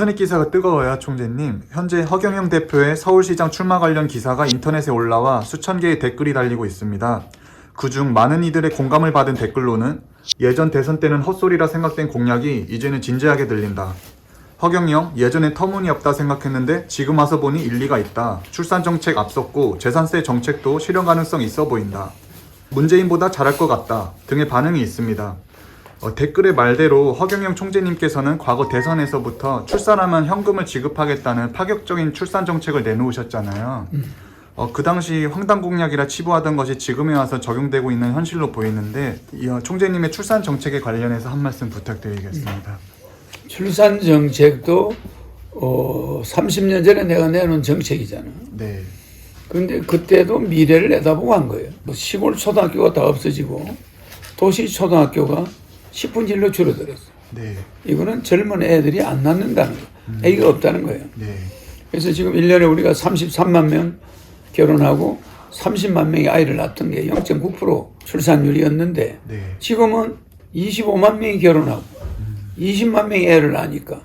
인터넷 기사가 뜨거워요, 총재님. 현재 허경영 대표의 서울시장 출마 관련 기사가 인터넷에 올라와 수천 개의 댓글이 달리고 있습니다. 그중 많은 이들의 공감을 받은 댓글로는 예전 대선 때는 헛소리라 생각된 공약이 이제는 진지하게 들린다. 허경영, 예전엔 터무니없다 생각했는데 지금 와서 보니 일리가 있다. 출산 정책 앞섰고 재산세 정책도 실현 가능성 있어 보인다. 문재인보다 잘할 것 같다 등의 반응이 있습니다. 댓글의 말대로 허경영 총재님께서는 과거 대선에서부터 출산하면 현금을 지급하겠다는 파격적인 출산 정책을 내놓으셨잖아요. 그 당시 황당 공약이라 치부하던 것이 지금에 와서 적용되고 있는 현실로 보이는데 총재님의 출산 정책에 관련해서 한 말씀 부탁드리겠습니다. 출산 정책도 30년 전에 내가 내놓은 정책이잖아. 네. 근데 그때도 미래를 내다보고 한 거예요. 뭐 시골 초등학교가 다 없어지고 도시 초등학교가 10분 진로 줄어들었어. 네. 이거는 젊은 애들이 안 낳는다는 거예요. 애기가 없다는 거예요. 네. 그래서 지금 1년에 우리가 33만 명 결혼하고 30만 명이 아이를 낳던 게 0.9% 출산율이었는데 네. 지금은 25만 명이 결혼하고 20만 명이 애를 낳으니까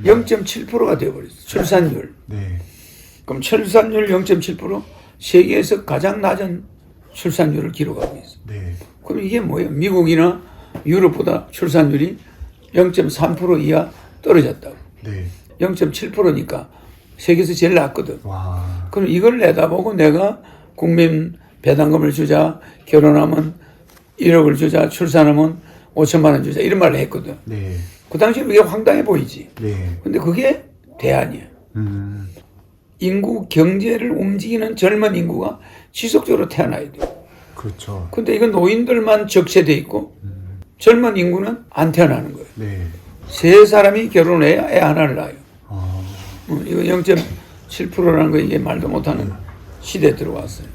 0.7%가 되어버렸어. 출산율. 네. 그럼 출산율 0.7% 세계에서 가장 낮은 출산율을 기록하고 있어. 네. 그럼 이게 뭐예요? 미국이나 유럽보다 출산율이 0.3% 이하 떨어졌다고. 네. 0.7%니까 세계에서 제일 낮거든. 와. 그럼 이걸 내다보고 내가 국민 배당금을 주자, 결혼하면 1억을 주자, 출산하면 5천만 원 주자 이런 말을 했거든. 네. 그 당시에 이게 황당해 보이지. 네. 근데 그게 대안이야. 인구 경제를 움직이는 젊은 인구가 지속적으로 태어나야 돼. 그렇죠. 근데 이건 노인들만 적재돼 있고 젊은 인구는 안 태어나는 거예요. 네. 세 사람이 결혼해야 애 하나를 낳아요. 아. 이거 0.7%라는 거 이게 말도 못하는 시대에 들어왔어요.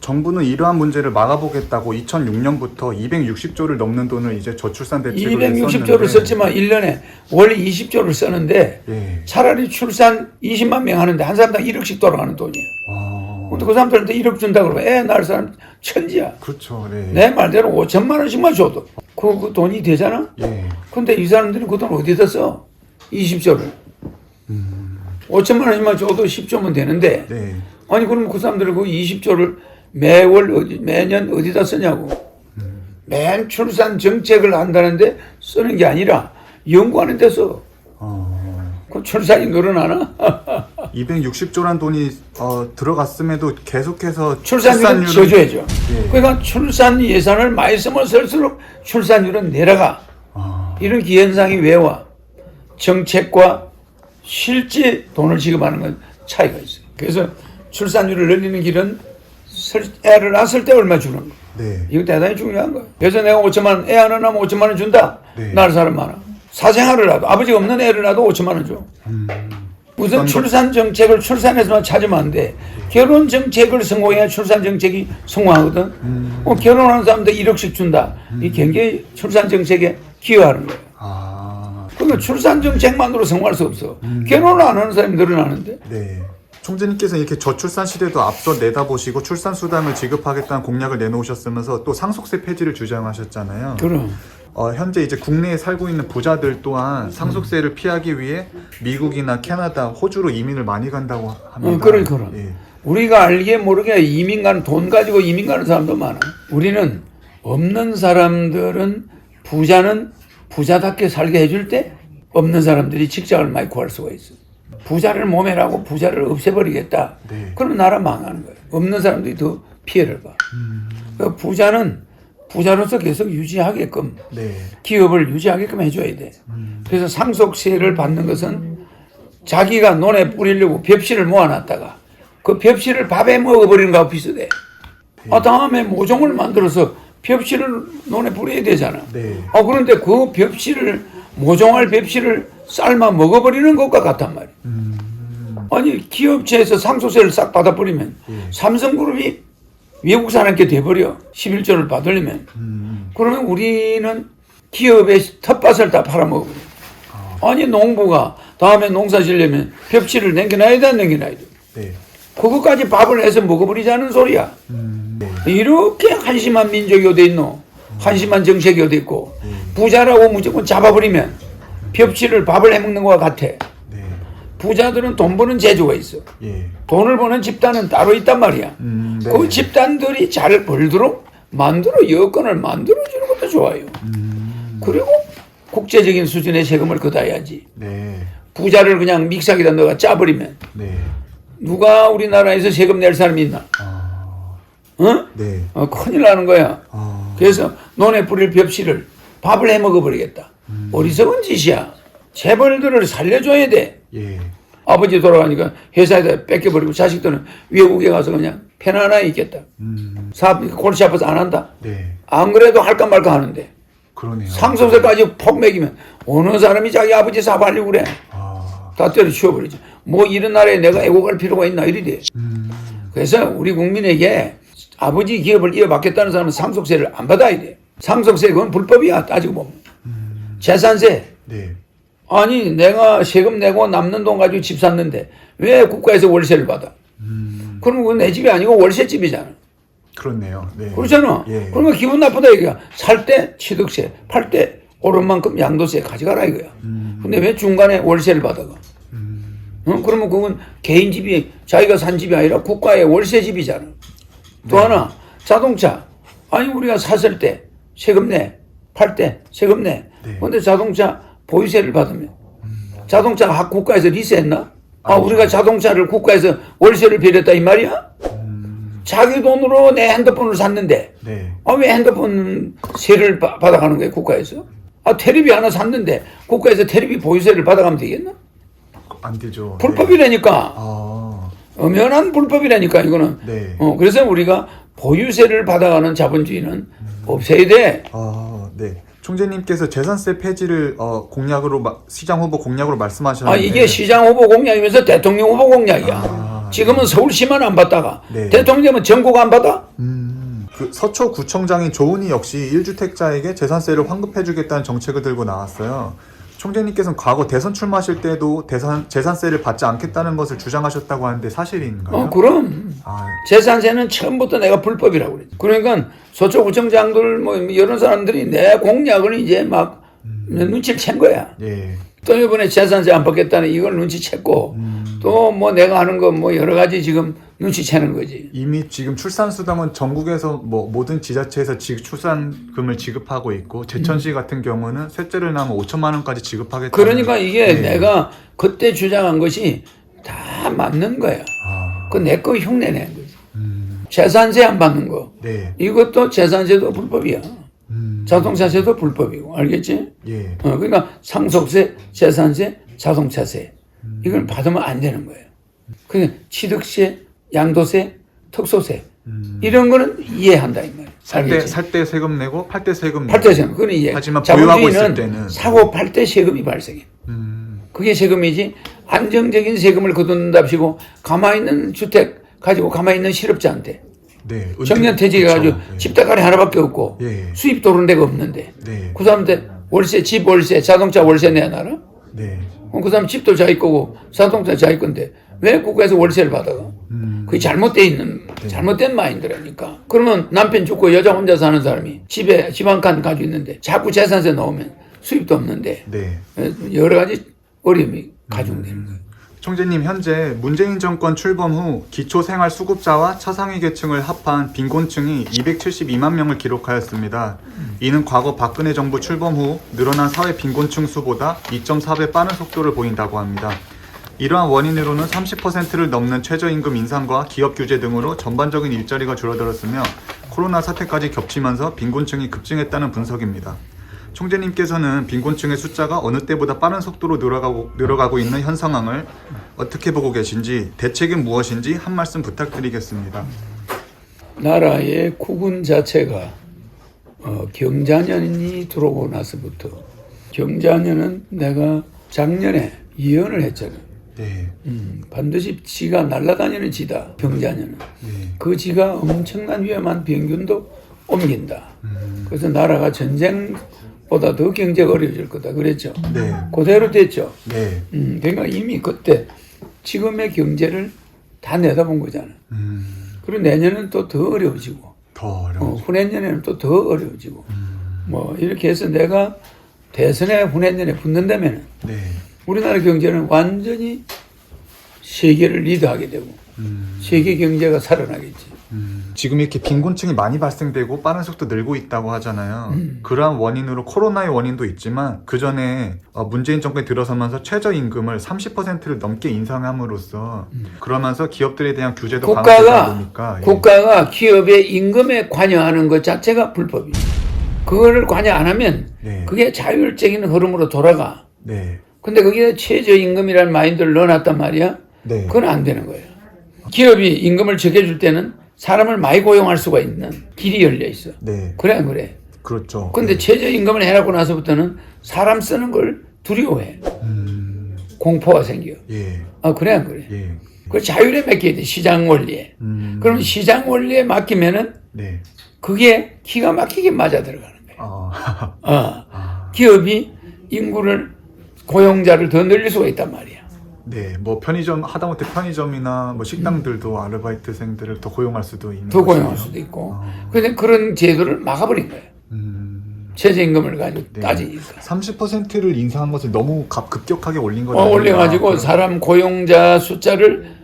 정부는 이러한 문제를 막아보겠다고 2006년부터 260조를 넘는 돈을 이제 저출산 대책으로 260조를 썼지만 1년에 원래 20조를 쓰는데 예. 차라리 출산 20만 명 하는데 한 사람당 1억씩 돌아가는 돈이에요. 근데 그 사람들한테 1억 준다 그러면 애 낳을 사람 천지야. 그렇죠. 네. 내 말대로 5천만 원씩만 줘도 그 돈이 되잖아. 예. 근데 이 사람들이 그 돈 어디다 써? 20조를. 5천만 원씩만 줘도 10조면 되는데 네. 아니 그럼 그 사람들은 그 20조를 매년 어디다 쓰냐고. 맨 출산 정책을 한다는데 쓰는 게 아니라 연구하는 데 써. 그 출산이 늘어나나? 260조란 돈이 들어갔음에도 계속해서 출산율은 져줘야죠. 예. 그러니까 출산 예산을 많이 쓰면 쓸수록 출산율은 내려가. 이런 기현상이 왜 와? 정책과 실제 돈을 지급하는 건 차이가 있어요. 그래서 출산율을 늘리는 길은 애를 낳았을 때 얼마 주는 거. 네. 이거 대단히 중요한 거예요. 그래서 내가 5천만 원, 애 하나 낳으면 5천만 원 준다. 네. 낳을 사람 많아. 사생활을 낳아도 아버지가 없는 애를 낳아도 5천만 원 줘. 무슨 출산 정책을 출산에서만 찾으면 안 돼. 결혼 정책을 성공해야 출산 정책이 성공하거든. 결혼하는 사람들 1억씩 준다. 이 굉장히 출산 정책에 기여하는 거예요. 그러면 출산 정책만으로 성공할 수 없어. 결혼을 안 하는 사람이 늘어나는데. 네. 총재님께서 이렇게 저출산 시대도 앞서 내다보시고 출산 수당을 지급하겠다는 공약을 내놓으셨으면서 또 상속세 폐지를 주장하셨잖아요. 그럼. 현재 이제 국내에 살고 있는 부자들 또한 상속세를 피하기 위해 미국이나 캐나다, 호주로 이민을 많이 간다고 합니다. 그럼. 예. 우리가 알게 모르게 이민 가는 돈 가지고 이민 가는 사람도 많아. 우리는 없는 사람들은 부자는 부자답게 살게 해줄 때 없는 사람들이 직장을 많이 구할 수가 있어. 부자를 모멸하고 부자를 없애버리겠다. 네. 그럼 나라 망하는 거예요. 없는 사람들이 더 피해를 봐. 그러니까 부자는 부자로서 계속 유지하게끔 네. 기업을 유지하게끔 해줘야 돼. 그래서 상속세를 받는 것은 자기가 논에 뿌리려고 벽실을 모아놨다가 그 벽실을 밥에 먹어버리는 거하고 비슷해. 다음에 모종을 만들어서 벽실을 논에 뿌려야 되잖아. 네. 그런데 그 벽실을 모종할 벽실을 삶아 먹어버리는 것과 같단 말이야. 아니 기업체에서 상속세를 싹 받아버리면 삼성그룹이 외국 사람께 돼버려. 11조를 받으려면. 그러면 우리는 기업의 텃밭을 다 팔아먹어버려. 아니 농부가 다음에 농사 지려면 벽지를 남겨놔야 돼, 안 남겨놔야 돼. 네. 그것까지 밥을 해서 먹어버리자는 소리야. 네. 이렇게 한심한 민족이 어디 있노? 한심한 정책이 어디 있고 부자라고 무조건 잡아버리면 벽지를 밥을 해먹는 것과 같아. 네. 부자들은 돈 버는 재주가 있어. 예. 돈을 버는 집단은 따로 있단 말이야. 네. 그 집단들이 잘 벌도록 여건을 만들어주는 것도 좋아요. 그리고 국제적인 수준의 세금을 걷어야지. 네. 부자를 그냥 믹사기다 넣어가 짜버리면 네. 누가 우리나라에서 세금 낼 사람이 있나? 어? 네. 큰일 나는 거야. 아. 그래서 논에 뿌릴 벽실을 밥을 해 먹어버리겠다. 어리석은 짓이야. 재벌들을 살려줘야 돼. 예. 아버지 돌아가니까 회사에다 뺏겨버리고 자식들은 외국에 가서 그냥 편안하게 있겠다. 사업 골치 아파서 안 한다. 네. 안 그래도 할까 말까 하는데 그러네요. 상속세까지 폭 매기면 어느 사람이 자기 아버지 사업하려고 그래. 아. 다 때려치워버리지. 뭐 이런 나라에 내가 애고갈 필요가 있나 이러대. 그래서 우리 국민에게 아버지 기업을 이어받겠다는 사람은 상속세를 안 받아야 돼. 상속세 그건 불법이야 따지고 보면. 재산세. 네. 아니 내가 세금 내고 남는 돈 가지고 집 샀는데 왜 국가에서 월세를 받아? 그러면 그건 내 집이 아니고 월세집이잖아. 그렇네요. 네. 그렇잖아. 예. 그러면 기분 나쁘다 이거야. 살 때 취득세, 팔 때 오른 만큼 양도세 가져가라 이거야. 근데 왜 중간에 월세를 받아가? 그러면 그건 개인 집이 자기가 산 집이 아니라 국가의 월세 집이잖아. 또 하나 자동차. 아니 우리가 샀을 때 세금 내, 팔 때 세금 내. 네. 근데 자동차 보유세를 받으면 자동차 국가에서 리스했나? 우리가 자동차를 국가에서 월세를 빌렸다 이 말이야? 자기 돈으로 내 핸드폰을 샀는데 네. 왜 핸드폰 세를 받아가는 거야 국가에서? 테레비 하나 샀는데 국가에서 테레비 보유세를 받아가면 되겠나? 안 되죠. 불법이라니까. 아. 엄연한 불법이라니까 이거는. 네. 그래서 우리가 보유세를 받아가는 자본주의는 없애야 돼. 아, 네. 총재님께서 재산세 폐지를 공약으로 시장 후보 공약으로 말씀하셨는데 이게 시장 후보 공약이면서 대통령 후보 공약이야. 지금은 서울시만 안 받다가 네. 대통령은 전국 안 받아? 그 서초구청장인 조은희 역시 1주택자에게 재산세를 환급해주겠다는 정책을 들고 나왔어요. 총재님께서는 과거 대선 출마하실 때도 재산세를 받지 않겠다는 것을 주장하셨다고 하는데 사실인가요? 그럼. 아, 재산세는 처음부터 내가 불법이라고 그랬지. 그러니까 서초구청장들 뭐 이런 사람들이 내 공약을 이제 막 눈치를 챈 거야. 예. 또 이번에 재산세 안 받겠다는 이걸 눈치챘고 또 뭐 내가 하는 거 뭐 여러 가지 지금 눈치채는 거지. 이미 지금 출산수당은 전국에서 뭐 모든 지자체에서 출산금을 지급하고 있고 제천시 같은 경우는 셋째를 낳으면 5천만 원까지 지급하겠다. 그러니까 이게 네. 내가 그때 주장한 것이 다 맞는 거야. 그 내 거 흉내내는 거지. 재산세 안 받는 거. 네. 이것도 재산세도 불법이야. 자동차세도 불법이고 알겠지? 예. 그러니까 상속세, 재산세, 자동차세 이걸 받으면 안 되는 거예요. 그냥 취득세, 양도세, 특소세 이런 거는 이해한다 이 말이야. 살 때 세금 내고 팔 때 세금 내고. 팔 때 세금 그건 이해. 하지만 보유하고 있을 자본주의는 때는 사고 팔 때 세금이 발생해. 그게 세금이지. 안정적인 세금을 거둔답시고 가만히 있는 주택 가지고 가만히 있는 실업자한테 네. 정년퇴직해 가지고 그렇죠. 집대가리 하나밖에 없고 예. 수입 도는 데가 없는데 네. 그 사람한테 월세, 집 월세, 자동차 월세 내야 나라? 네. 그 사람 집도 자기 거고 자동차 자기 건데 왜 국가에서 월세를 받아가? 그게 잘못된 마인드라니까. 그러면 남편 죽고 여자 혼자 사는 사람이 집에 집 한 칸 가지고 있는데 자꾸 재산세 넣으면 수입도 없는데 네. 여러 가지 어려움이 가중되는 거예요. 총재님, 현재 문재인 정권 출범 후 기초생활수급자와 차상위 계층을 합한 빈곤층이 272만 명을 기록하였습니다. 이는 과거 박근혜 정부 출범 후 늘어난 사회 빈곤층 수보다 2.4배 빠른 속도를 보인다고 합니다. 이러한 원인으로는 30%를 넘는 최저임금 인상과 기업 규제 등으로 전반적인 일자리가 줄어들었으며 코로나 사태까지 겹치면서 빈곤층이 급증했다는 분석입니다. 총재님께서는 빈곤층의 숫자가 어느 때보다 빠른 속도로 늘어가고 있는 현 상황을 어떻게 보고 계신지, 대책은 무엇인지 한 말씀 부탁드리겠습니다. 나라의 국운 자체가 경자년이 들어오고 나서부터 경자년은 내가 작년에 예언을 했잖아요. 네. 반드시 지가 날아다니는 지다. 경자년은. 네. 그 지가 엄청난 위험한 병균도 옮긴다. 그래서 나라가 전쟁보다 더 경제가 어려워질 거다. 그랬죠. 네. 그대로 됐죠. 네. 그러니까 이미 그때 지금의 경제를 다 내다본 거잖아. 그리고 내년은 또 더 어려워지고, 더 어려워. 후내년에는 또 더 어려워지고, 뭐 이렇게 해서 내가 대선에 후내년에 붙는다면 네. 우리나라 경제는 완전히 세계를 리드하게 되고 세계 경제가 살아나겠지. 지금 이렇게 빈곤층이 많이 발생되고 빠른 속도 늘고 있다고 하잖아요. 그러한 원인으로 코로나의 원인도 있지만 그 전에 문재인 정권이 들어서면서 최저임금을 30%를 넘게 인상함으로써 그러면서 기업들에 대한 규제도 강화되다 보니까 국가가 기업의 임금에 관여하는 것 자체가 불법이에요. 그거를 관여 안 하면 네. 그게 자율적인 흐름으로 돌아가. 네. 근데 거기에 최저임금이라는 마인드를 넣어놨단 말이야. 네. 그건 안 되는 거예요. 기업이 임금을 적해줄 때는 사람을 많이 고용할 수가 있는 길이 열려 있어. 네. 그래 그래. 그렇죠. 근데 최저임금을 해놓고 나서부터는 사람 쓰는 걸 두려워해. 공포가 생겨. 예. 그래 안 그래. 예. 그 자율에 맡겨야 돼. 시장 원리에. 그럼 시장 원리에 맡기면은 네. 그게 기가 막히게 맞아 들어가는 거야. 기업이 인구를 고용자를 더 늘릴 수가 있단 말이야. 네, 뭐 편의점 하다못해 편의점이나 뭐 식당들도 아르바이트생들을 더 고용할 수도 있는 더 고용할 것이네요. 수도 있고. 그런데 그런 제도를 막아버린 거예요. 최저임금을 가지고 네. 따지니까. 30%를 인상한 것을 너무 급격하게 올린 거죠. 올려가지고 사람 고용자 숫자를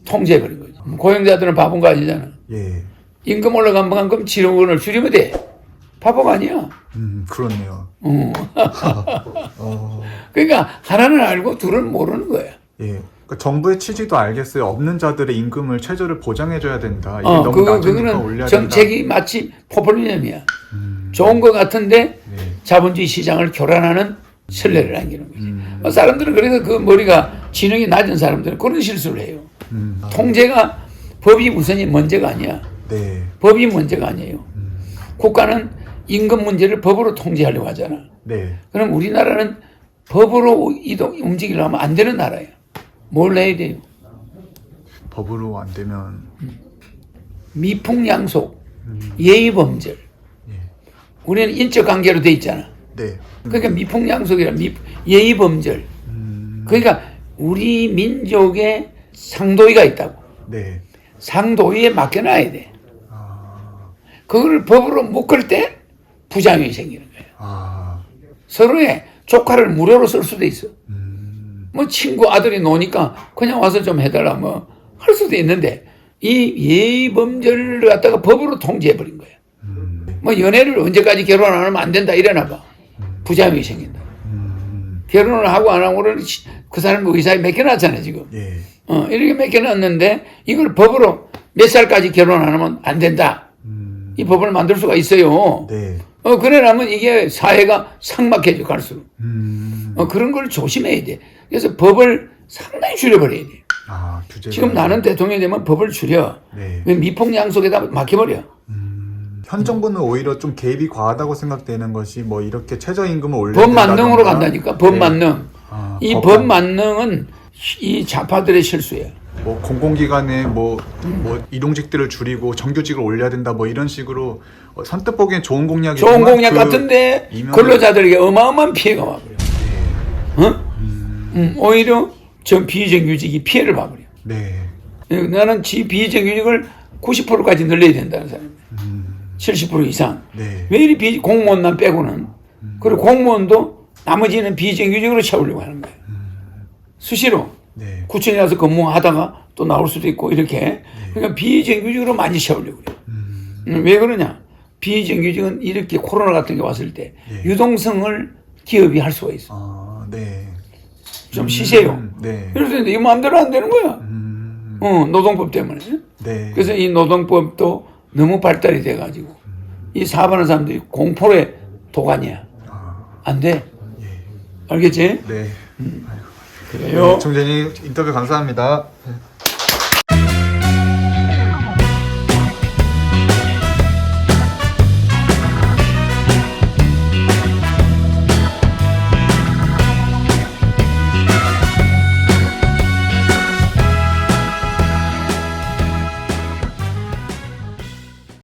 통제해버린 거죠. 고용자들은 바본 거 아니잖아. 예. 임금 올라간 만큼 7억 원을 줄이면 돼. 바보가 아니야. 그렇네요. 그러니까 하나는 알고 둘은 모르는 거야. 예. 그러니까 정부의 취지도 알겠어요. 없는 자들의 임금을 최저를 보장해줘야 된다. 이게 너무 그거는 낮으니까 올려야 된다. 정책이 마치 포퓰리즘이야. 좋은 것 같은데 네. 자본주의 시장을 교란하는 선례를 남기는 거지. 사람들은 그래서 그 머리가 지능이 낮은 사람들은 그런 실수를 해요. 통제가 법이 우선이 문제가 아니야. 네. 법이 문제가 아니에요. 국가는 임금 문제를 법으로 통제하려고 하잖아. 네. 그럼 우리나라는 법으로 움직이려면 안 되는 나라예요. 뭘 해야 돼요? 법으로 안 되면 미풍양속, 예의범절. 우리는 인적 관계로 돼 있잖아. 네. 그러니까 미풍양속이라 예의범절. 그러니까 우리 민족의 상도위가 있다고. 네. 상도위에 맡겨놔야 돼. 그걸 법으로 못 걸 때 부작용이 생기는 거예요. 서로의 조카를 무료로 쓸 수도 있어. 뭐 친구 아들이 노니까 그냥 와서 좀 해달라 뭐 할 수도 있는데 이 예의범절을 갖다가 법으로 통제해버린 거예요. 뭐 연애를 언제까지 결혼 안 하면 안 된다 이래나 봐. 부작용이 생긴다. 결혼을 하고 안 하고는 그 사람 의사에 맡겨놨잖아요 지금. 예. 이렇게 맡겨놨는데 이걸 법으로 몇 살까지 결혼 안 하면 안 된다. 이 법을 만들 수가 있어요. 네. 그래라면 이게 사회가 삭막해져 갈수록. 그런 걸 조심해야 돼. 그래서 법을 상당히 줄여버려야 돼. 규제가. 지금 나는 대통령이 되면 법을 줄여. 네. 미풍양속에다 막혀버려. 현 정부는 오히려 좀 개입이 과하다고 생각되는 것이 뭐 이렇게 최저임금을 올려야 법 만능으로 된다던가. 간다니까. 법 네. 만능. 이 법 만능은 이 좌파들의 실수예요. 뭐 공공기관에 뭐 이동직들을 줄이고 정규직을 올려야 된다 뭐 이런 식으로 선뜻 보기엔 좋은 공약이지만 좋은 공약 같은데 근로자들에게 어마어마한 피해가 와버려. 오히려 전 비정규직이 피해를 봐버려. 네. 나는 비정규직을 90%까지 늘려야 된다는 사람이에요. 70% 이상. 네. 왜 이리 공무원만 빼고는. 그리고 공무원도 나머지는 비정규직으로 채우려고 하는 거예요. 수시로. 네. 구청에 가서 근무하다가 또 나올 수도 있고 이렇게. 그러니까 비정규직으로 많이 채우려고 그래요. 왜 그러냐. 비정규직은 이렇게 코로나 같은 게 왔을 때 유동성을 기업이 할 수가 있어. 네. 좀 쉬세요. 네. 그래서 이 마음대로 안 되는 거야. 노동법 때문에. 네. 그래서 이 노동법도 너무 발달이 돼가지고 이 사업하는 사람들이 공포의 도가니야. 안 돼. 알겠지? 네. 그래요. 총재님 인터뷰 감사합니다.